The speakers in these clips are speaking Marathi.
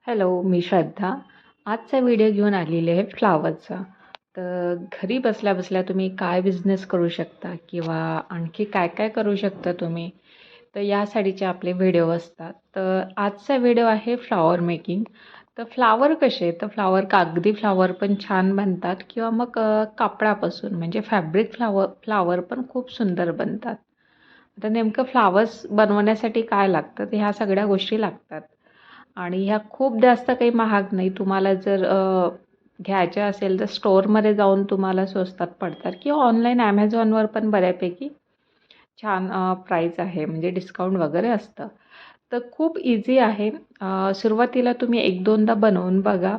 हॅलो, मी श्रद्धा. आजचा व्हिडिओ घेऊन आलेली आहे फ्लॉवरचा. तर घरी बसल्या-बसल्या तुम्ही काय बिझनेस करू शकता किंवा आणखी काय-काय करू शकता तुम्ही, तर यासाठीचे आपले व्हिडिओ असतात. तर आजचा व्हिडिओ आहे फ्लॉवर मेकिंग. तर फ्लॉवर कसे, तर फ्लॉवर कागदी फ्लॉवर पण छान बनतात किंवा मग कापडापासून म्हणजे फॅब्रिक फ्लॉवर पण खूप सुंदर बनतात. आता नेमकं फ्लॉवर्स बनवण्यासाठी काय लागतं, तर ह्या सगळ्या गोष्टी लागतात. आणि ह्या खूप जास्त काही महाग नाही. तुम्हाला जर घ्यायच्या असेल तर स्टोअरमध्ये जाऊन तुम्हाला स्वस्तात पडतात किंवा ऑनलाईन Amazonवर पण बऱ्यापैकी छान प्राईस आहे, म्हणजे डिस्काउंट वगैरे असतं. तर खूप इझी आहे. सुरुवातीला तुम्ही 1-2दा बनवून बघा.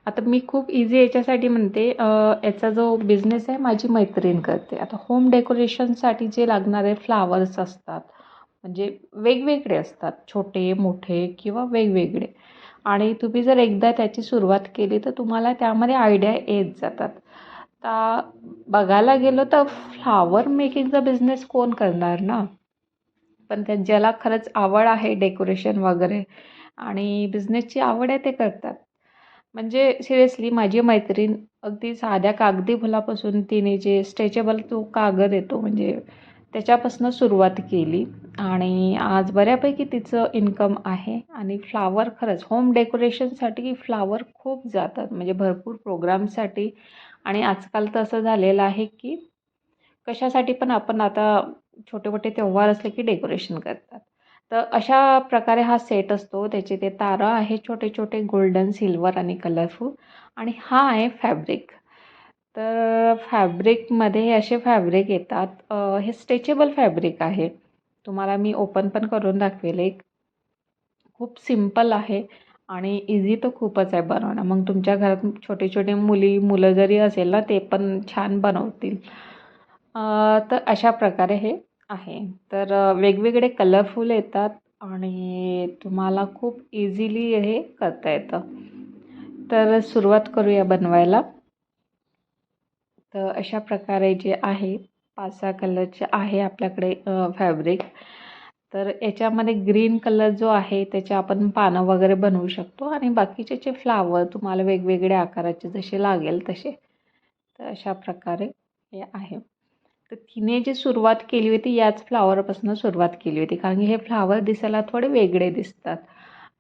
आता मी खूप इझी याच्यासाठी म्हणते, याचा जो बिझनेस आहे माझी मैत्रीण करते. आता होम डेकोरेशनसाठी जे लागणारे फ्लावर्स असतात, म्हणजे वेगवेगळे असतात, छोटे, मोठे किंवा वेगवेगळे. आणि तुम्ही जर एकदा त्याची सुरुवात केली तर तुम्हाला त्यामध्ये आयडिया येत जातात. आता बघायला गेलो तर फ्लॉवर मेकिंगचा बिझनेस कोण करणार ना? पण ज्याला खरंच आवड आहे डेकोरेशन वगैरे आणि बिझनेसची आवड आहे ते करतात. म्हणजे सिरियसली माझी मैत्रीण अगदी साध्या कागदी फुलापासून तिने जे स्ट्रेचेबल तो कागद येतो म्हणजे त्याच्यापासून सुरुवात केली आणि आज बऱ्यापैकी तिचं इन्कम आहे. आणि फ्लावर खरंच होम डेकोरेशनसाठी फ्लावर खूप जातात, म्हणजे भरपूर प्रोग्रामसाठी. आणि आजकाल तर असं झालेलं आहे की कशासाठी पण आपण आता छोटे-मोठे त्योहार असले की डेकोरेशन करतात. तर अशा प्रकारे हा सेट असतो. त्याचे ते तारा आहे छोटे-छोटे गोल्डन, सिल्वर आणि कलरफुल. आणि हा आहे फॅब्रिक. तर फॅब्रिकमध्ये हे असे फॅब्रिक येतात. हे स्ट्रेचेबल फॅब्रिक आहे. तुम्हाला मी ओपन पण करून दाखवेल एक. खूप सिंपल आहे आणि इझी तर खूपच आहे बनवणं. मग तुमच्या घरात छोटे-छोटे मुलं जरी असेल ना, ते पण छान बनवतील. तर अशा प्रकारे हे आहे. तर वेगवेगळे कलरफुल येतात आणि तुम्हाला खूप इझिली हे करता येतं. तर सुरुवात करूया बनवायला. तर अशा प्रकारे जे आहे 5-6 कलरचे आहे आपल्याकडे फॅब्रिक. तर याच्यामध्ये ग्रीन कलर जो आहे त्याचे आपण पानं वगैरे बनवू शकतो आणि बाकीचे जे फ्लावर तुम्हाला वेगवेगळ्या आकाराचे जसे लागेल तसे. तर अशा प्रकारे हे आहे. तर तिने जी सुरुवात केली होती याच फ्लावरपासून सुरुवात केली होती, कारण की हे फ्लावर दिसायला थोडे वेगळे दिसतात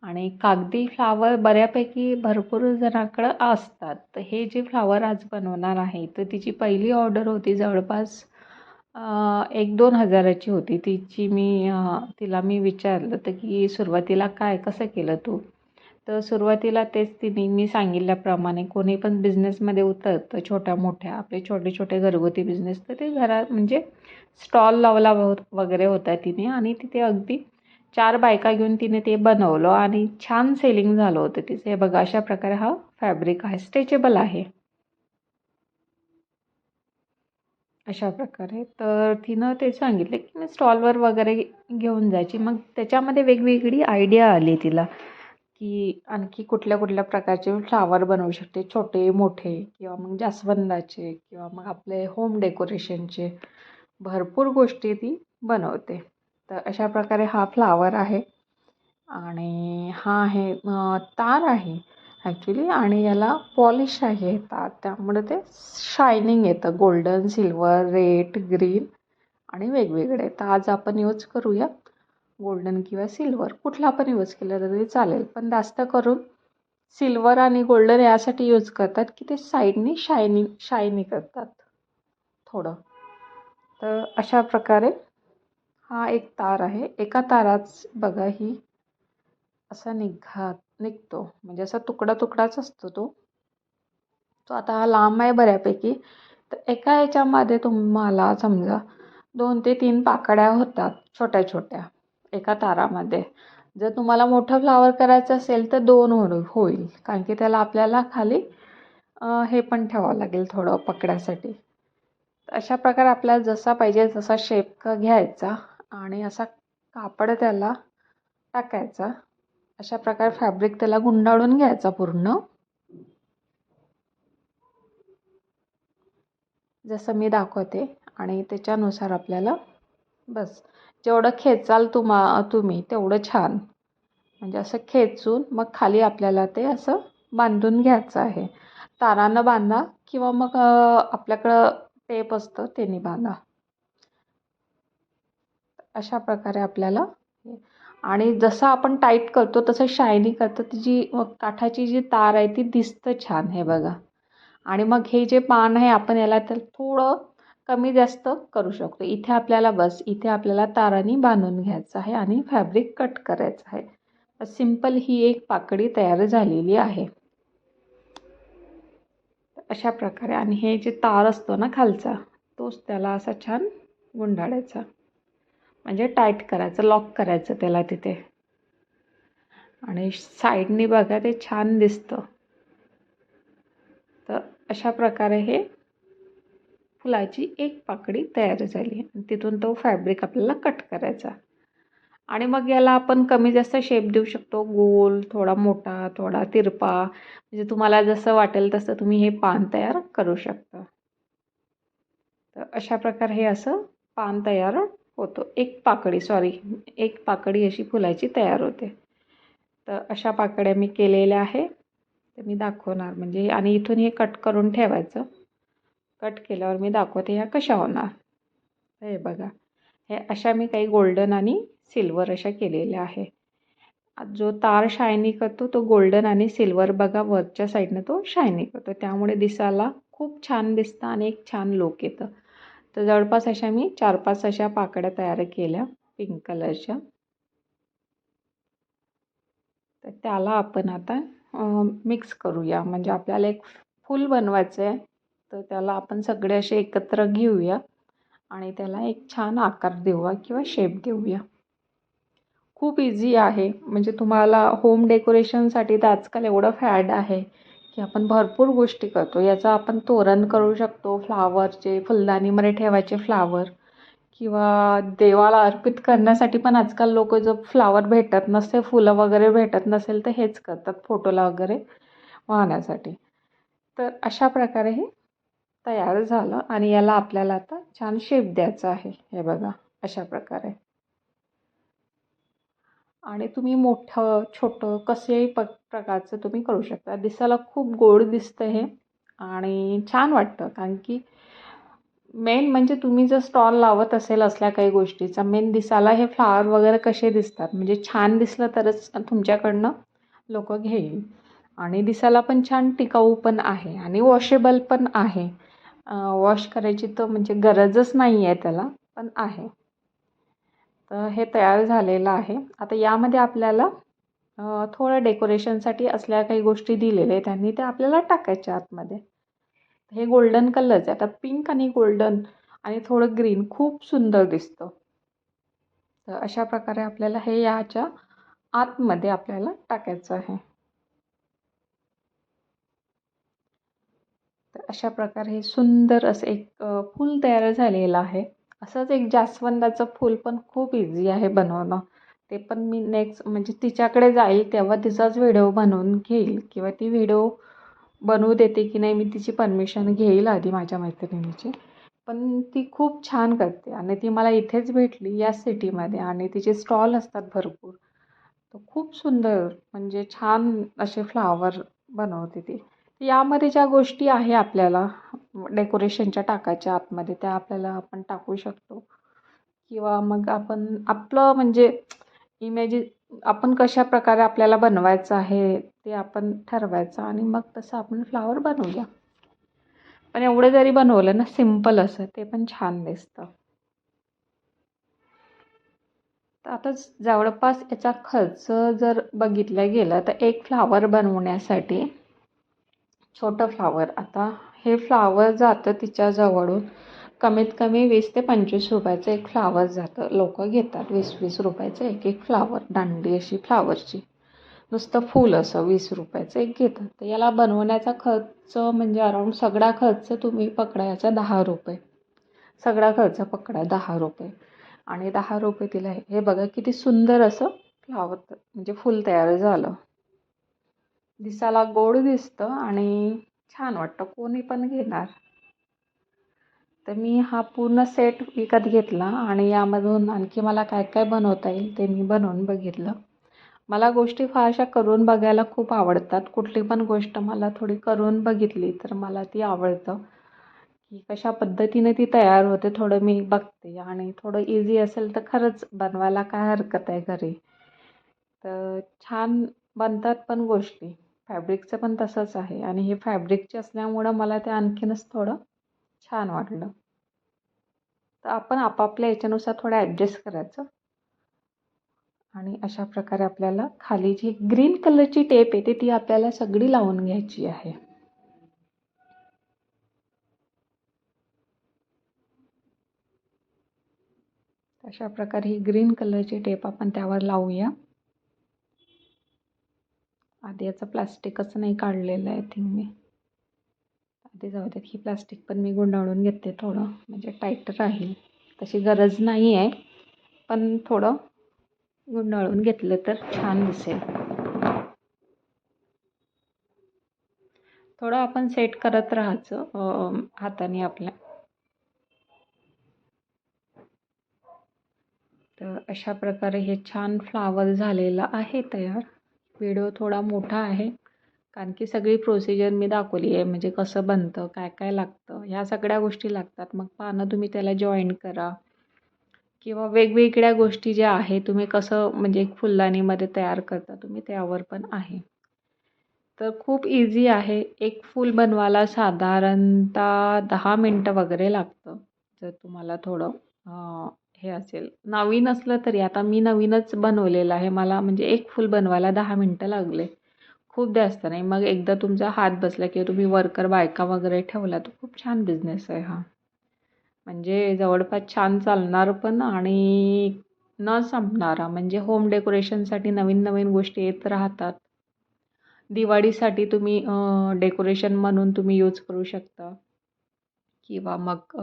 आणि कागदी फ्लावर बऱ्यापैकी भरपूर जणांकडं असतात. तर हे जे फ्लावर आज बनवणार आहे तर तिची पहिली ऑर्डर होती जवळपास 1-2 हजाराची होती. तिला मी विचारलं तर की सुरुवातीला कसं केलं तू? तर सुरुवातीला तेच तिने मी सांगितल्याप्रमाणे कोणी पण बिझनेसमध्ये उतरतं छोट्या-मोठ्या आपले छोटे-छोटे घरगुती बिझनेस, तर ते घरात म्हणजे स्टॉल लावला वगैरे होता तिने आणि तिथे अगदी 4 बायका घेऊन तिने ते बनवलं आणि छान सेलिंग झालं होतं तिचं. हे बघा अशा प्रकारे हा फॅब्रिक आहे, स्ट्रेचेबल आहे. अशा प्रकारे. तर तिनं ते सांगितले की मी स्टॉलवर वगैरे घेऊन जायची. मग त्याच्यामध्ये वेगवेगळी आयडिया आली तिला, की आणखी कुठल्या-कुठल्या प्रकारचे फ्लावर बनवू शकते, छोटे, मोठे किंवा मग जास्वंदाचे किंवा मग आपले होम डेकोरेशनचे. भरपूर गोष्टी ती बनवते. तर अशा प्रकारे हा फ्लावर आहे आणि हा आहे तार आहे ॲक्च्युली आणि याला पॉलिश आहे तार. त्यामुळे ते शायनिंग येतं गोल्डन, सिल्वर, रेड, ग्रीन आणि वेगवेगळे. तर आज आपण यूज करूया गोल्डन किंवा सिल्वर. कुठला पण यूज केला तरी चालेल, पण जास्त करून सिल्वर आणि गोल्डन यासाठी यूज करतात की ते साईडनी शायनी करतात थोडं. तर अशा प्रकारे हा एक तार आहे. एका ताराच बघा ही असा निघतो म्हणजे असा तुकडा-तुकडाच असतो तो. तो आता हा लांब आहे बऱ्यापैकी. तर एका ह्याच्यामध्ये तुम्हाला समजा 2 ते 3 पाकळ्या होतात छोट्या-छोट्या एका तारामध्ये. जर तुम्हाला मोठं फ्लॉवर करायचं असेल तर 2 होईल. कारण की त्याला आपल्याला खाली हे पण ठेवावं लागेल थोडं पकडायसाठी. अशा प्रकारे आपल्याला जसा पाहिजे तसा शेप घ्यायचा आणि असा कापड त्याला टाकायचा. अशा प्रकारे फॅब्रिक त्याला गुंडाळून घ्यायचा पूर्ण. जसं मी दाखवते आणि त्याच्यानुसार आपल्याला बस जेवढं खेचाल तुम्ही तेवढं छान. म्हणजे असं खेचून मग खाली आपल्याला ते असं बांधून घ्यायचं आहे. तारानं बांधा किंवा मग आपल्याकडं टेप असतं त्याने बांधा. अशा प्रकारे आपल्याला आणि जसं आपण टाईट करतो तसं शायनी करतं ती जी काठाची जी तार आहे ती दिसतं छान. हे बघा. आणि मग हे जे पान आहे आपण याला तर थोडं कमी जास्त करू शकतो. इथे आपल्याला बस इथे आपल्याला तारांनी बांधून घ्यायचं आहे आणि फॅब्रिक कट करायचं आहे. सिंपल ही एक पाकळी तयार झालेली आहे. अशा प्रकारे आणि हे जे तार असतो ना खालचा तोच त्याला असा छान गुंडाळायचा. म्हणजे टाईट करायचं, लॉक करायचं त्याला तिथे. आणि साईडनी बघा ते छान दिसतं. तर अशा प्रकारे हे फुलाची एक पाकळी तयार झाली आणि तिथून तो फॅब्रिक आपल्याला कट करायचा. आणि मग याला आपण कमी जास्त शेप देऊ शकतो. गोल, थोडा मोठा, थोडा तिरपा, म्हणजे तुम्हाला जसं वाटेल तसं तुम्ही हे पान तयार करू शकता. तर अशा प्रकारे हे असं पान तयार होतं. एक पाकळी अशी फुलाची तयार होते. तर अशा पाकळ्या मी केलेल्या आहे. तर मी दाखवणार म्हणजे आणि इथून हे कट करून ठेवायचं. कट केल्यावर मी दाखवते ह्या कशा होणार. हे बघा. हे अशा मी काही गोल्डन आणि सिल्वर अशा केलेल्या आहे. जो तार शायनी करतो तो गोल्डन आणि सिल्वर बघा वरच्या साईडनं तो शायनी करतो. त्यामुळे दिसायला खूप छान दिसतं आणि एक छान लुक येतं. तर जवळपास अशा मी 4-5 अशा पाकळ्या तयार केल्या पिंक कलरच्या. तर त्याला आपण आता मिक्स करूया. म्हणजे आपल्याला एक फूल बनवायचं आहे. तर त्याला आपण सगळे असे एकत्र घेऊया आणि त्याला एक छान आकार देऊया किंवा शेप देऊया. खूप इझी आहे. म्हणजे तुम्हाला होम डेकोरेशनसाठी तर आजकाल एवढं फॅड आहे की आपण भरपूर गोष्टी करतो. याचं आपण तोरण करू शकतो. फ्लावरचे फुलदाणीमध्ये ठेवायचे फ्लावर किंवा देवाला अर्पित करण्यासाठी पण आजकाल लोक जर फ्लावर भेटत नसते, फुलं वगैरे भेटत नसेल तर हेच करतात फोटोला वगैरे वाहण्यासाठी. तर अशा प्रकारे हे तयार झालं आणि याला आपल्याला आता छान शेप द्यायचा आहे. हे बघा अशा प्रकारे. आणि तुम्ही मोठं छोटं कसेही प्रकारचं तुम्ही करू शकता. दिसायला खूप गोड दिसतं हे आणि छान वाटतं. कारण की मेन म्हणजे तुम्ही जर स्टॉल लावत असेल असल्या काही गोष्टीचा मेन दिसायला हे फ्लावर वगैरे कसे दिसतात. म्हणजे छान दिसलं तरच तुमच्याकडनं लोक घेईल. आणि दिसायला पण छान टिकाऊ पण आहे आणि वॉशेबल पण आहे. वॉश करायची तर म्हणजे गरजच नाही आहे त्याला पण आहे. तर हे तयार झालेलं आहे. आता यामध्ये आपल्याला थोडं डेकोरेशनसाठी असल्या काही गोष्टी दिलेल्या आहेत त्यांनी त्या आपल्याला टाकायच्या आतमध्ये. हे गोल्डन कलरचं आहे. आता पिंक आणि गोल्डन आणि थोडं ग्रीन खूप सुंदर दिसतं. तर अशा प्रकारे आपल्याला हे याच्या आतमध्ये आपल्याला टाकायचं आहे. तर अशा प्रकारे हे सुंदर असं एक फूल तयार झालेलं आहे. असंच एक जास्वंदाचं फूल पण खूप इझी आहे बनवणं. ते पण मी नेक्स्ट म्हणजे तिच्याकडे जाईल तेव्हा तिचाच व्हिडिओ बनवून घेईल किंवा ती व्हिडिओ बनवू देते की नाही मी तिची परमिशन घेईल आधी माझ्या मैत्रिणीची. पण ती खूप छान करते आणि ती मला इथेच भेटली या सिटीमध्ये आणि तिचे स्टॉल असतात भरपूर. तर खूप सुंदर म्हणजे छान असे फ्लावर बनवते ती. यामध्ये ज्या गोष्टी आहे आपल्याला डेकोरेशनच्या टाकायच्या आतमध्ये त्या आपल्याला आपण टाकू शकतो किंवा मग आपण आपलं म्हणजे आपण कशा प्रकारे आपल्याला बनवायचं आहे ते आपण ठरवायचं आणि मग तसं आपण फ्लावर बनवूया. पण एवढं जरी बनवलं ना सिम्पल असं ते पण छान दिसतं. तर आता जवळपास याचा खर्च जर बघितला गेला तर एक फ्लावर बनवण्यासाठी छोटं फ्लावर आता हे फ्लावर जातं तिच्याजवळून कमीत कमी 20 ते 25 रुपयाचं एक फ्लावर जातं. लोक घेतात 20-20 रुपयाचं एक एक फ्लावर, दांडी अशी फ्लावरची. नुसतं फूल असं 20 रुपयाचं एक घेतात. तर याला बनवण्याचा खर्च म्हणजे अराऊंड सगळा खर्च तुम्ही पकडायचा 10 रुपये. सगळा खर्च पकडा 10 रुपये आणि 10 रुपये तिला हे बघा किती सुंदर असं फ्लावर म्हणजे फूल तयार झालं. दिसायला गोड दिसतं आणि छान वाटतं. कोणी पण घेणार. तर मी हा पूर्ण सेट विकत घेतला आणि यामधून आणखी मला काय काय बनवता येईल ते मी बनवून बघितलं मला गोष्टी फारशा करून बघायला खूप आवडतात. कुठली पण गोष्ट मला थोडी करून बघितली तर मला ती आवडतं, की कशा पद्धतीने ती तयार होते थोडं मी बघते आणि थोडं इझी असेल तर खरंच बनवायला काय हरकत आहे घरी. तर छान बनतात पण गोष्टी. फॅब्रिकचं पण तसंच आहे आणि हे फॅब्रिकचे असल्यामुळं मला ते आणखीनच थोडं छान वाटलं. तर आपण आपापल्या याच्यानुसार थोडं ॲडजस्ट करायचं आणि अशा प्रकारे आपल्याला खाली जी ग्रीन कलरची टेप येते ती आपल्याला सगळी लावून घ्यायची आहे. अशा प्रकारे ही ग्रीन कलरची टेप आपण त्यावर लावूया. आधी याचं प्लास्टिकच नाही काढलेलं आहे आय थिंक मी. आधी जाऊ देत, ही प्लास्टिक पण मी गुंडाळून घेते थोडं, म्हणजे टाईट राहील. तशी गरज नाही आहे, पण थोडं गुंडाळून घेतलं तर छान दिसेल. थोडं आपण सेट करत राहायचं हाताने आपल्या. तर अशा प्रकारे हे छान फ्लावर झालेलं आहे तयार. व्हिडिओ थोडा मोठा आहे कारण की सगळी प्रोसिजर मी दाखवली आहे, म्हणजे कसं बनतं, काय काय लागतं, ह्या सगळ्या गोष्टी लागतात. मग पानं तुम्ही त्याला जॉईन करा किंवा वेगवेगळ्या गोष्टी ज्या आहे तुम्ही कसं म्हणजे एक फुलदाणीमध्ये तयार करता तुम्ही त्यावर पण आहे. तर खूप इझी आहे. एक फूल बनवायला साधारणतः 10 मिनटं वगैरे लागतं. जर तुम्हाला थोडं हे असेल, नवीन असलं तरी. आता मी नवीनच बनवलेलं आहे. मला म्हणजे एक फूल बनवायला 10 मिनटं लागले. खूप जास्त नाही. मग एकदा तुमचा हात बसला किंवा तुम्ही वर्कर बायका वगैरे ठेवला तर खूप छान बिझनेस आहे हा. म्हणजे जवळपास छान चालणार पण आणि न संपणारा. म्हणजे होम डेकोरेशनसाठी नवीन नवीन गोष्टी येत राहतात. दिवाळीसाठी तुम्ही डेकोरेशन म्हणून तुम्ही यूज करू शकता किंवा मग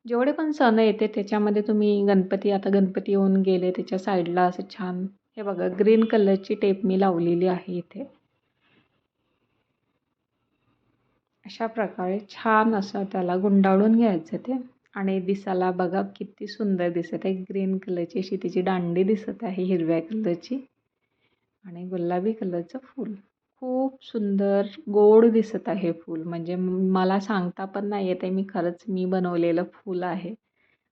जेवढे पण सण येते त्याच्यामध्ये तुम्ही गणपती, आता गणपती येऊन गेले त्याच्या साईडला असं छान हे बघा ग्रीन कलरची टेप मी लावलेली आहे इथे. अशा प्रकारे छान असं त्याला गुंडाळून घ्यायचं ते आणि दिसायला बघा किती सुंदर दिसत आहे. ग्रीन कलरची अशी तिची दांडी दिसत आहे हिरव्या कलरची आणि गुलाबी कलरचं फूल. खूप सुंदर गोड दिसत आहे फूल. म्हणजे मला सांगता पण नाही येत आहे, खरंच मी बनवलेलं फूल आहे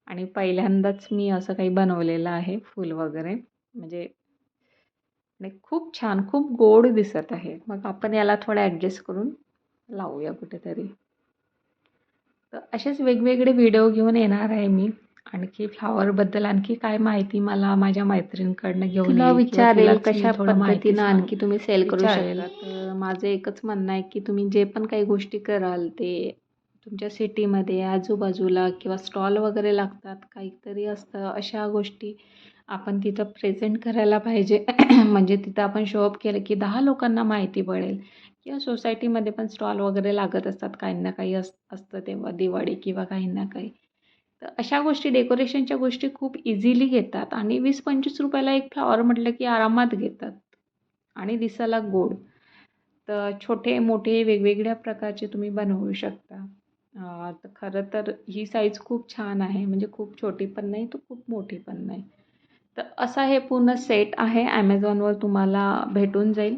आणि पहिल्यांदाच मी असं काही बनवलेलं आहे फूल वगैरे. म्हणजे आणि खूप छान, खूप गोड दिसत आहे. मग आपण याला थोडं ॲडजस्ट करून लावूया कुठेतरी. तर असेच वेगवेगळे व्हिडिओ घेऊन येणार आहे मी. आणखी फ्लॉवरबद्दल आणखी काय माहिती मला माझ्या मैत्रिणीकडनं घेऊन तुला येईल किंवा विचारेल तुलाच मी कशा थोडं माहिती पद्धतीनं आणखी तुम्ही सेल करू विचारेल. शकाल. तर माझं एकच म्हणणं आहे की तुम्ही जे पण काही गोष्टी कराल ते तुमच्या सिटीमध्ये आजूबाजूला किंवा स्टॉल वगैरे लागतात, काहीतरी असतं, अशा गोष्टी आपण तिथं प्रेझेंट करायला पाहिजे. म्हणजे तिथं आपण शोअप केलं की 10 लोकांना माहिती पडेल किंवा सोसायटीमध्ये पण स्टॉल वगैरे लागत असतात, काही ना काही असतं तेव्हा दिवाळी किंवा काही ना काही. तर अशा गोष्टी डेकोरेशनच्या गोष्टी खूप इझिली घेतात आणि 20-25 रुपयाला एक फ्लॉवर म्हटलं की आरामात घेतात आणि दिसायला गोड. तर छोटे मोठे वेगवेगळ्या प्रकारचे तुम्ही बनवू शकता. तर खरं तर ही साईज खूप छान आहे, म्हणजे खूप छोटी पण नाही तर खूप मोठी पण नाही. तर असा हे पूर्ण सेट आहे, ॲमेझॉनवर तुम्हाला भेटून जाईल.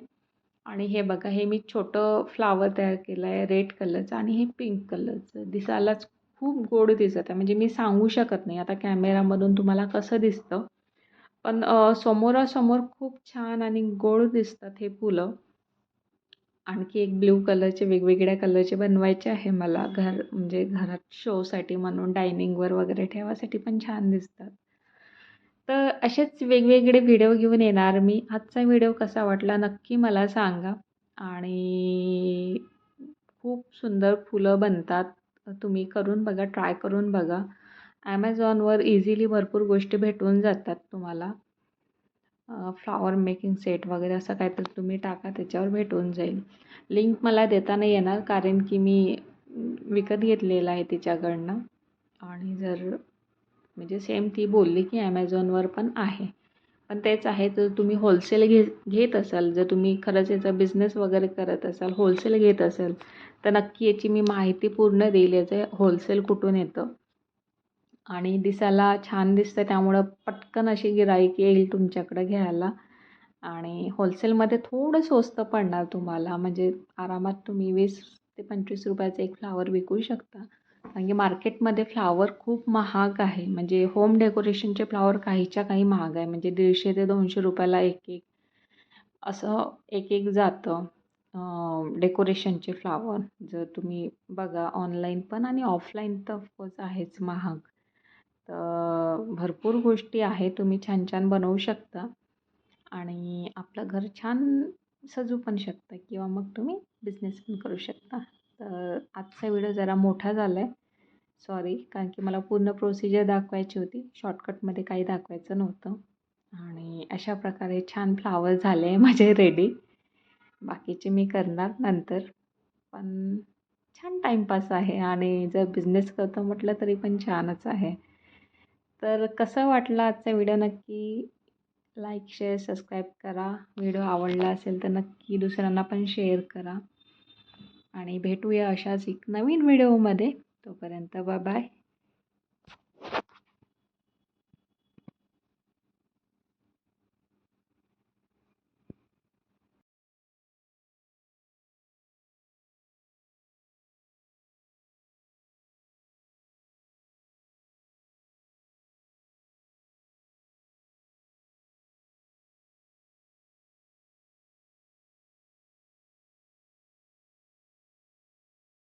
आणि हे बघा, हे मी छोटं फ्लावर तयार केलं आहे रेड कलरचं आणि हे पिंक कलरचं. दिसायलाच खूप गोड दिसत आहे, म्हणजे मी सांगू शकत नाही आता कॅमेरामधून तुम्हाला कसं दिसतं, पण समोरासमोर खूप छान आणि गोड दिसतात हे फुलं. आणखी एक ब्ल्यू कलरचे वेगवेगळ्या कलरचे बनवायचे आहे मला, म्हणजे घरात शोसाठी म्हणून डायनिंगवर वगैरे ठेवासाठी पण छान दिसतात. तर असेच वेगवेगळे व्हिडिओ घेऊन येणार मी. आजचा व्हिडिओ कसा वाटला नक्की मला सांगा आणि खूप सुंदर फुलं बनतात. तुम्ही करून बघा, ट्राय करून बघा. ॲमेझॉनवर इझिली भरपूर गोष्टी भेटून जातात तुम्हाला. फ्लॉवर मेकिंग सेट वगैरे असं काहीतरी तुम्ही टाका, त्याच्यावर भेटून जाईल. लिंक मला देता नाही येणार कारण की मी विकत घेतलेलं आहे तिच्याकडनं आणि जर म्हणजे सेम ती बोलली की ॲमेझॉनवर पण आहे. पण तेच आहे, जर तुम्ही होलसेल घेत असाल, जर तुम्ही खरंच याचा बिझनेस वगैरे करत असाल, होलसेल घेत असाल, तर नक्की याची मी माहिती पूर्ण देईल, याचं होलसेल कुठून येतं आणि दिसायला छान दिसतं त्यामुळं पटकन अशी गिऱ्हाईक येईल तुमच्याकडं घ्यायला आणि होलसेलमध्ये थोडं स्वस्त पडणार तुम्हाला, म्हणजे आरामात तुम्ही 20 ते 25 रुपयाचं एक फ्लावर विकू शकता. कारण की मार्केटमध्ये फ्लावर खूप महाग आहे, म्हणजे होम डेकोरेशनचे फ्लावर काहीच्या काही महाग आहे, म्हणजे 150 ते 200 रुपयाला एक एक असं एक एक जातं डेकोरेशनचे फ्लावर. जर तुम्ही बघा ऑनलाईन पण आणि ऑफलाईन तर ऑफकोर्स आहेच महाग. तर भरपूर गोष्टी आहेत, तुम्ही छान छान बनवू शकता आणि आपलं घर छान सजू पण शकता किंवा मग तुम्ही बिझनेस पण करू शकता. तर आजचा व्हिडिओ जरा मोठा झाला आहे, सॉरी, कारण की मला पूर्ण प्रोसिजर दाखवायची होती, शॉर्टकटमध्ये काही दाखवायचं नव्हतं. आणि अशा प्रकारे छान फ्लावर झाले माझे रेडी. बाकीचे मी करणार नंतर, पण छान टाईमपास आहे आणि जर बिझनेस करतो म्हटलं तरी पण छानच आहे. तर कसं वाटलं आजचा व्हिडिओ नक्की लाईक, शेअर, सबस्क्राईब करा. व्हिडिओ आवडला असेल तर नक्की दुसऱ्यांना पण शेअर करा आणि भेटूया अशाच एक नवीन व्हिडिओमध्ये. तोपर्यंत बाय बाय.